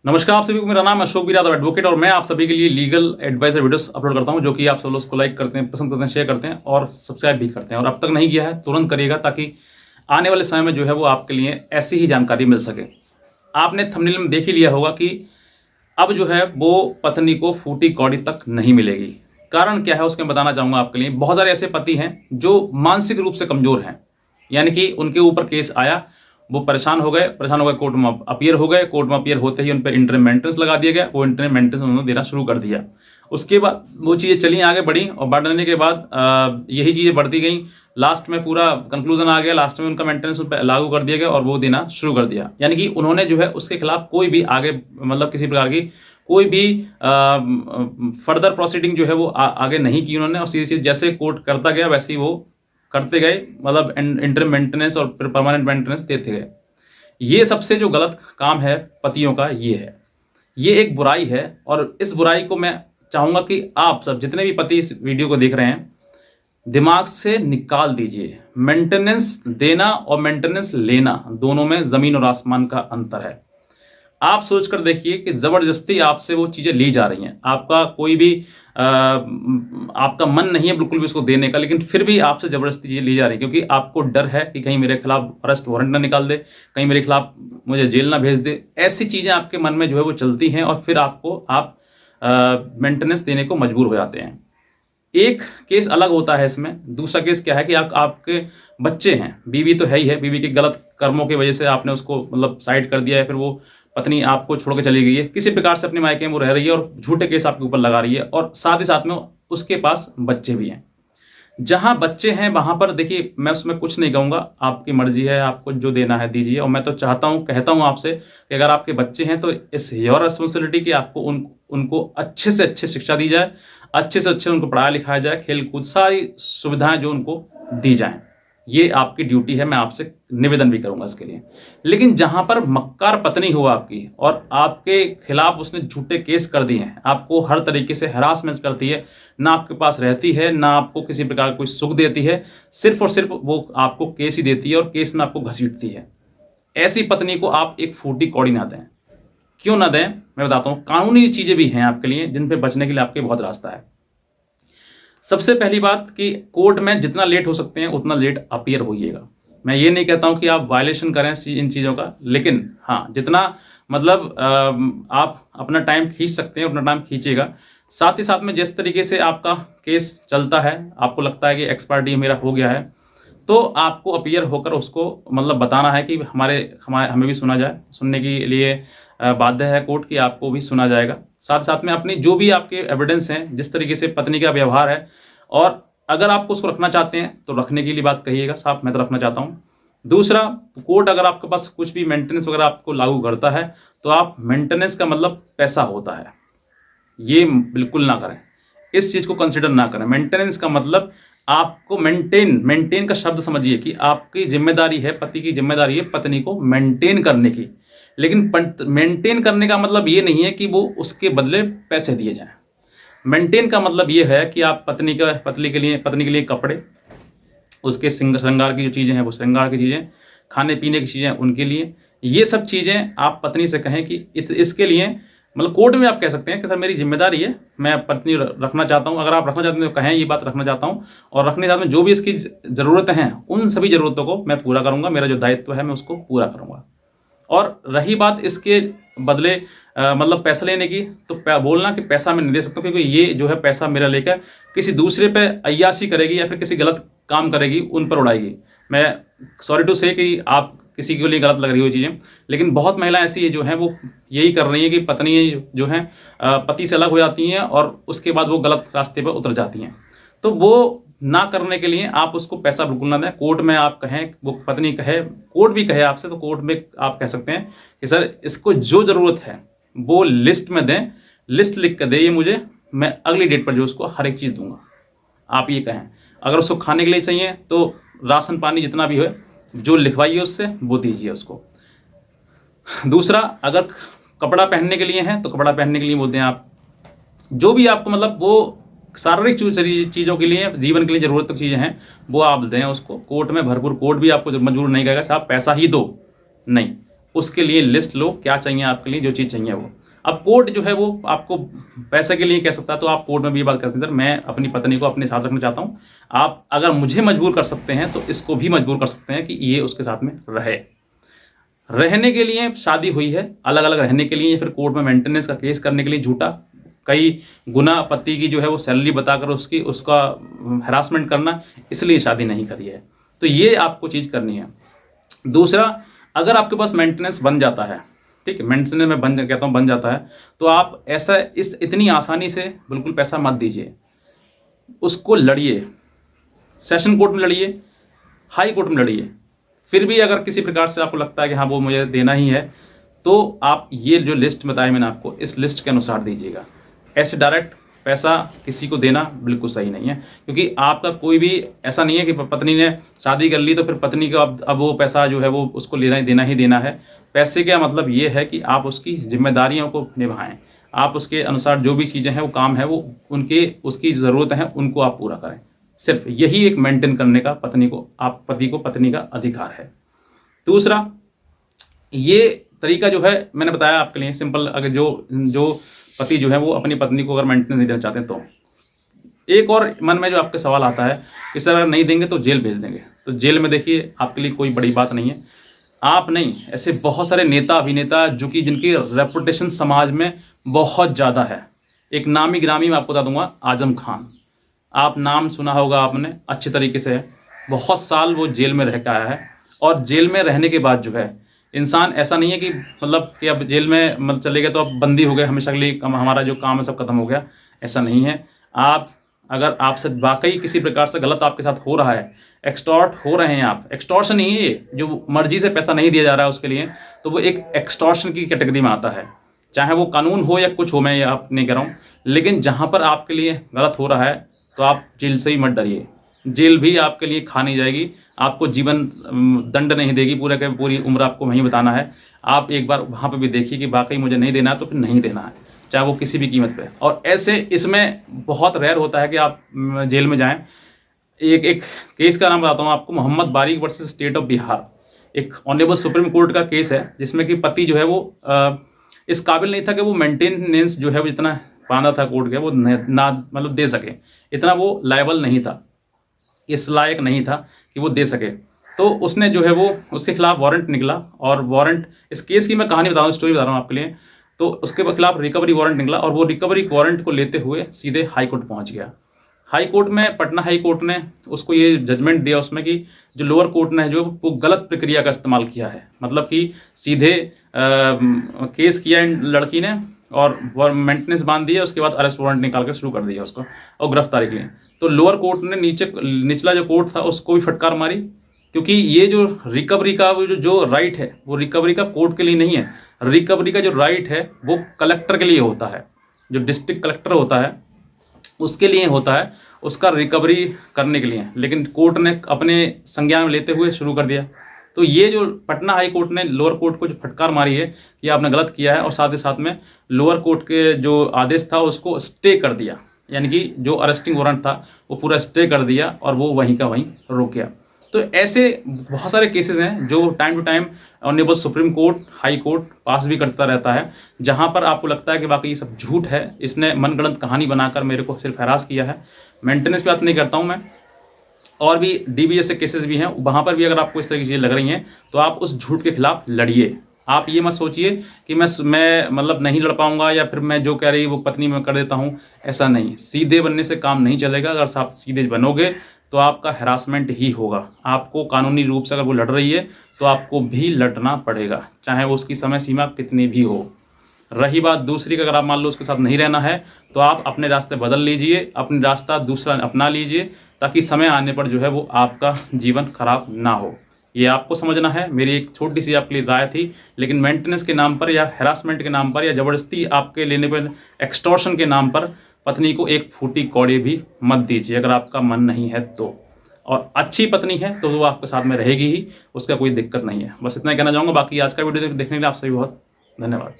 नमस्कार आप सभी को, मेरा नाम है अशोक यादव एडवोकेट और मैं आप सभी के लिए लीगल एडवाइजर वीडियोस अपलोड करता हूं, जो कि आप सब लोग उसको लाइक करते हैं, पसंद करते हैं, शेयर करते हैं और सब्सक्राइब भी करते हैं। और अब तक नहीं किया है तुरंत करिएगा, ताकि आने वाले समय में जो है वो आपके लिए ऐसी ही जानकारी मिल सके। आपने थंबनेल में देख ही लिया होगा कि अब जो है वो पत्नी को फूटी कौड़ी तक नहीं मिलेगी। कारण क्या है उसके मैं बताना चाहूँगा आपके लिए। बहुत सारे ऐसे पति हैं जो मानसिक रूप से कमज़ोर हैं, यानी कि उनके ऊपर केस आया, वो परेशान हो गए, कोर्ट में अपीयर हो गए। कोर्ट में अपीयर होते ही उन पर इंटरिम मेंटेनेंस लगा दिया गया। वो इंटरिम मेंटेनेंस उन्होंने देना शुरू कर दिया। उसके बाद वो चीज़ें चली आगे बढ़ी और बढ़ने के बाद यही चीज़ें बढ़ती गई। लास्ट में पूरा कंक्लूजन आ गया, लास्ट में उनका मेंटेनेंस उन पर लागू कर दिया गया और वो देना शुरू कर दिया। यानी कि उन्होंने जो है उसके खिलाफ कोई भी आगे मतलब किसी प्रकार की कोई भी फर्दर प्रोसीडिंग जो है वो आगे नहीं की उन्होंने, और सीधी सीधी जैसे कोर्ट करता गया वैसे ही वो करते गए, मतलब इंटरिम मेंटेनेंस और फिर परमानेंट मेंटेनेंस देते गए। ये सबसे जो गलत काम है पतियों का ये है, ये एक बुराई है। और इस बुराई को मैं चाहूँगा कि आप सब जितने भी पति इस वीडियो को देख रहे हैं, दिमाग से निकाल दीजिए। मेंटेनेंस देना और मेंटेनेंस लेना दोनों में ज़मीन और आसमान का अंतर है। आप सोच कर देखिए कि ज़बरदस्ती आपसे वो चीज़ें ली जा रही हैं, आपका कोई भी आपका मन नहीं है बिल्कुल भी उसको देने का, लेकिन फिर भी आपसे ज़बरदस्ती चीज़ें ली जा रही है, क्योंकि आपको डर है कि कहीं मेरे खिलाफ अरेस्ट वारंट ना निकाल दे, कहीं मेरे खिलाफ मुझे जेल ना भेज दे। ऐसी चीज़ें आपके मन में जो है वो चलती हैं और फिर आप मेंटेनेंस देने को मजबूर हो जाते हैं। एक केस अलग होता है इसमें। दूसरा केस क्या है कि आपके बच्चे हैं, बीवी तो है ही है, बीवी के गलत कर्मों की वजह से आपने उसको मतलब साइड कर दिया है, फिर वो पत्नी आपको छोड़ के चली गई है, किसी प्रकार से अपने मायके में वो रह रही है और झूठे केस आपके ऊपर लगा रही है, और साथ ही साथ में उसके पास बच्चे भी हैं। जहां बच्चे हैं वहां पर देखिए, मैं उसमें कुछ नहीं कहूँगा, आपकी मर्जी है, आपको जो देना है दीजिए। और मैं तो चाहता हूँ, कहता हूँ आपसे कि अगर आपके बच्चे हैं तो इट्स योर रिस्पॉन्सिबिलिटी कि आपको उनको अच्छे से अच्छे शिक्षा दी जाए, अच्छे से अच्छे उनको पढ़ाया लिखाया जाए, खेल कूद सारी सुविधाएं जो उनको दी जाएं। ये आपकी ड्यूटी है, मैं आपसे निवेदन भी करूंगा इसके लिए। लेकिन जहां पर मक्कार पत्नी हो आपकी और आपके खिलाफ उसने झूठे केस कर दिए हैं, आपको हर तरीके से हरासमेंट करती है, ना आपके पास रहती है, ना आपको किसी प्रकार का कोई सुख देती है, सिर्फ और सिर्फ वो आपको केस ही देती है और केस में आपको घसीटती है, ऐसी पत्नी को आप एक फूटी कौड़ी ना दें। क्यों ना दें मैं बताता हूं। कानूनी चीजें भी हैं आपके लिए जिन पे बचने के लिए आपके बहुत रास्ता है। सबसे पहली बात कि कोर्ट में जितना लेट हो सकते हैं उतना लेट अपीयर होइएगा। मैं ये नहीं कहता हूं कि आप वायलेशन करें इन चीज़ों का, लेकिन हाँ जितना मतलब आप अपना टाइम खींच सकते हैं उतना टाइम खींचिएगा। साथ ही साथ में जिस तरीके से आपका केस चलता है, आपको लगता है कि एक्सपायरी मेरा हो गया है, तो आपको अपीयर होकर उसको मतलब बताना है कि हमें भी सुना जाए। सुनने के लिए बाध्य है कोर्ट कि आपको भी सुना जाएगा। साथ साथ में अपनी जो भी आपके एविडेंस हैं, जिस तरीके से पत्नी का व्यवहार है, और अगर आपको उसको रखना चाहते हैं तो रखने की लिए बात कहिएगा, साहब मैं तो रखना चाहता हूँ। दूसरा, कोर्ट अगर आपके पास कुछ भी मेंटेनेंस वगैरह आपको लागू करता है तो आप मेंटेनेंस का मतलब पैसा होता है, ये बिल्कुल ना करें, इस चीज़ को कंसिडर ना करें। मेंटेनेंस का मतलब आपको मेंटेन का शब्द समझिए कि आपकी जिम्मेदारी है, पति की जिम्मेदारी है पत्नी को मेंटेन करने की। लेकिन मेंटेन करने का मतलब ये नहीं है कि वो उसके बदले पैसे दिए जाएं। मेंटेन का मतलब ये है कि आप पत्नी के लिए कपड़े, उसके श्रृंगार की जो चीज़ें हैं वो श्रृंगार की चीज़ें, खाने पीने की चीज़ें उनके लिए, ये सब चीज़ें आप पत्नी से कहें कि इसके लिए मतलब कोर्ट में आप कह सकते हैं कि सर मेरी जिम्मेदारी है, मैं पत्नी रखना चाहता हूँ। अगर आप रखना चाहते हैं तो कहें ये बात रखना चाहता हूँ, और रखने के साथ में जो भी इसकी ज़रूरतें हैं उन सभी ज़रूरतों को मैं पूरा करूँगा, मेरा जो दायित्व है मैं उसको पूरा करूँगा। और रही बात इसके बदले मतलब पैसा लेने की, तो बोलना कि पैसा मैं नहीं दे सकता क्योंकि ये जो है पैसा मेरा लेकर किसी दूसरे पे अय्याशी करेगी या फिर किसी गलत काम करेगी, उन पर उड़ाएगी। मैं सॉरी टू से कि आप किसी के लिए गलत लग रही हो चीज़ें, लेकिन बहुत महिलाएं ऐसी है जो हैं वो यही कर रही हैं कि पत्नी जो हैं पति से अलग हो जाती हैं और उसके बाद वो गलत रास्ते पर उतर जाती हैं। तो वो ना करने के लिए आप उसको पैसा बिल्कुल ना दें। कोर्ट में आप कहें, वो पत्नी कहे, कोर्ट भी कहे आपसे, तो कोर्ट में आप कह सकते हैं कि सर इसको जो ज़रूरत है वो लिस्ट में दें, लिस्ट लिख कर दे मुझे, मैं अगली डेट पर जो उसको हर एक चीज़ दूंगा। आप ये कहें। अगर उसको खाने के लिए चाहिए तो राशन पानी जितना भी हो जो लिखवाइए उससे वो दीजिए उसको। दूसरा, अगर कपड़ा पहनने के लिए है तो कपड़ा पहनने के लिए बोलते हैं आप, जो भी आपको मतलब वो शारीरिक चीज़ों के लिए, जीवन के लिए ज़रूरत की चीज़ें हैं वो आप दें उसको। कोर्ट में भरपूर, कोर्ट भी आपको मजबूर नहीं करेगा साहब पैसा ही दो, नहीं, उसके लिए लिस्ट लो, क्या चाहिए आपके लिए, जो चीज़ चाहिए वो। अब कोर्ट जो है वो आपको पैसे के लिए कह सकता है, तो आप कोर्ट में भी ये बात करते हैं सर मैं अपनी पत्नी को अपने साथ रखना चाहता हूँ, आप अगर मुझे मजबूर कर सकते हैं तो इसको भी मजबूर कर सकते हैं कि ये उसके साथ में रहे। रहने के लिए शादी हुई है, अलग अलग रहने के लिए, या फिर कोर्ट में मेंटेनेंस का केस करने के लिए झूठा कई गुना पति की जो है वो सैलरी बताकर उसका हरासमेंट करना, इसलिए शादी नहीं करी है। तो ये आपको चीज़ करनी है। दूसरा, अगर आपके पास मेंटेनेंस बन जाता है, ठीक है, मेंटेनेंस में कहता हूँ बन जाता है, तो आप ऐसा इतनी आसानी से बिल्कुल पैसा मत दीजिए, उसको लड़िए, सेशन कोर्ट में लड़िए, हाई कोर्ट में लड़िए। फिर भी अगर किसी प्रकार से आपको लगता है कि हाँ वो मुझे देना ही है, तो आप ये जो लिस्ट बताई मैंने आपको, इस लिस्ट के अनुसार दीजिएगा। ऐसे डायरेक्ट पैसा किसी को देना बिल्कुल सही नहीं है, क्योंकि आपका कोई भी ऐसा नहीं है कि पत्नी ने शादी कर ली तो फिर पत्नी को अब वो पैसा जो है वो उसको देना ही देना है। पैसे का मतलब ये है कि आप उसकी जिम्मेदारियों को निभाएं, आप उसके अनुसार जो भी चीज़ें हैं वो काम है वो उसकी ज़रूरत है उनको आप पूरा करें। सिर्फ यही एक मेंटेन करने का पति को पत्नी का अधिकार है। दूसरा, ये तरीका जो है मैंने बताया आपके लिए सिंपल। अगर जो पति जो है वो अपनी पत्नी को अगर मेंटेनेंस नहीं देना चाहते हैं, तो एक और मन में जो आपके सवाल आता है कि सर अगर नहीं देंगे तो जेल भेज देंगे। तो जेल में देखिए आपके लिए कोई बड़ी बात नहीं है, आप नहीं, ऐसे बहुत सारे नेता अभिनेता जिनकी रेपुटेशन समाज में बहुत ज़्यादा है। एक नामी गिरामी मैं आपको बता दूंगा, आजम खान, आप नाम सुना होगा आपने अच्छे तरीके से, बहुत साल वो जेल में रह के आया है। और जेल में रहने के बाद जो है इंसान ऐसा नहीं है कि मतलब कि अब जेल में मतलब चले गए तो अब बंदी हो गए हमेशा के लिए, हमारा जो काम है सब खत्म हो गया, ऐसा नहीं है। आप अगर आपसे वाकई किसी प्रकार से गलत आपके साथ हो रहा है, एक्सटॉर्ट हो रहे हैं आप, एक्सटॉर्शन नहीं है ये, जो मर्जी से पैसा नहीं दिया जा रहा है उसके लिए, तो वो एक एक्सटॉर्शन की कैटेगरी में आता है। चाहे वो कानून हो या कुछ हो, मैं ये आप नहीं कह रहा हूँ, लेकिन जहाँ पर आपके लिए गलत हो रहा है तो आप जेल से ही मत डरिए। जेल भी आपके लिए खा नहीं जाएगी, आपको जीवन दंड नहीं देगी, पूरी उम्र आपको वहीं बताना है। आप एक बार वहाँ पे भी देखिए कि वाकई मुझे नहीं देना है तो फिर नहीं देना है, चाहे वो किसी भी कीमत पे। और ऐसे इसमें बहुत रेयर होता है कि आप जेल में जाएं। एक केस का नाम बताता हूँ आपको, मोहम्मद बारिक वर्सेस स्टेट ऑफ बिहार। एक ऑनरेबल सुप्रीम कोर्ट का केस है जिसमें कि पति जो है वो इस काबिल नहीं था कि वो मेंटेनेंस जो है वो जितना बांधा था कोर्ट के वो ना मतलब दे सके, इतना वो लायबल नहीं था, इस लायक नहीं था कि वो दे सके। तो उसने जो है वो उसके खिलाफ वारंट निकला, और वारंट, इस केस की मैं कहानी बता रहा हूँ, स्टोरी बता रहा हूँ आपके लिए। तो उसके खिलाफ रिकवरी वारंट निकला, और वो रिकवरी वारंट को लेते हुए सीधे हाई कोर्ट पहुँच गया। हाई कोर्ट में, पटना हाई कोर्ट ने उसको ये जजमेंट दिया उसमें कि जो लोअर कोर्ट ने जो वो गलत प्रक्रिया का इस्तेमाल किया है, मतलब कि सीधे केस किया इन लड़की ने और मेंटेनेंस बांध दिया, उसके बाद अरेस्ट वारंट निकाल कर शुरू कर दिया उसको और गिरफ्तारी के लिए। तो लोअर कोर्ट ने निचला जो कोर्ट था उसको भी फटकार मारी, क्योंकि ये जो रिकवरी का जो राइट है वो रिकवरी का कोर्ट के लिए नहीं है, रिकवरी का जो राइट है वो कलेक्टर के लिए होता है, जो डिस्ट्रिक्ट कलेक्टर होता है उसके लिए होता है, उसका रिकवरी करने के लिए। लेकिन कोर्ट ने अपने संज्ञान में लेते हुए शुरू कर दिया। तो ये जो पटना हाई कोर्ट ने लोअर कोर्ट को जो फटकार मारी है कि आपने गलत किया है, और साथ ही साथ में लोअर कोर्ट के जो आदेश था उसको स्टे कर दिया, यानी कि जो अरेस्टिंग वारंट था वो पूरा स्टे कर दिया और वो वहीं का वहीं रुक गया। तो ऐसे बहुत सारे केसेस हैं जो time to time honourable supreme court, high court pass भी करता रहता है, जहां पर आपको लगता है कि वाकई ये सब झूठ है, इसने मनगढ़ंत कहानी बनाकर मेरे को सिर्फ हैरास किया है। मेंटेनेंस की बात नहीं करता हूं मैं, और भी डीबीएस के केसेस भी हैं, वहाँ पर भी अगर आपको इस तरह की चीज़ें लग रही हैं तो आप उस झूठ के खिलाफ लड़िए। आप ये मत सोचिए कि मैं मतलब नहीं लड़ पाऊंगा, या फिर मैं जो कह रही वो पत्नी मैं कर देता हूँ, ऐसा नहीं। सीधे बनने से काम नहीं चलेगा। अगर आप सीधे बनोगे तो आपका हैरासमेंट ही होगा। आपको कानूनी रूप से अगर वो लड़ रही है तो आपको भी लड़ना पड़ेगा, चाहे वो उसकी समय सीमा कितनी भी हो। रही बात दूसरी का, अगर आप मान लो उसके साथ नहीं रहना है तो आप अपने रास्ते बदल लीजिए, अपने रास्ता दूसरा अपना लीजिए, ताकि समय आने पर जो है वो आपका जीवन खराब ना हो। ये आपको समझना है। मेरी एक छोटी सी आपके लिए राय थी, लेकिन मेंटेनेंस के नाम पर या हैरासमेंट के नाम पर या ज़बरदस्ती आपके लेने पर, एक्सटॉर्शन के नाम पर पत्नी को एक फूटी कौड़ी भी मत दीजिए, अगर आपका मन नहीं है तो। और अच्छी पत्नी है तो वो आपके साथ में रहेगी ही, उसका कोई दिक्कत नहीं है। बस इतना ही कहना चाहूँगा। बाकी आज का वीडियो देखने के लिए आप सभी बहुत धन्यवाद।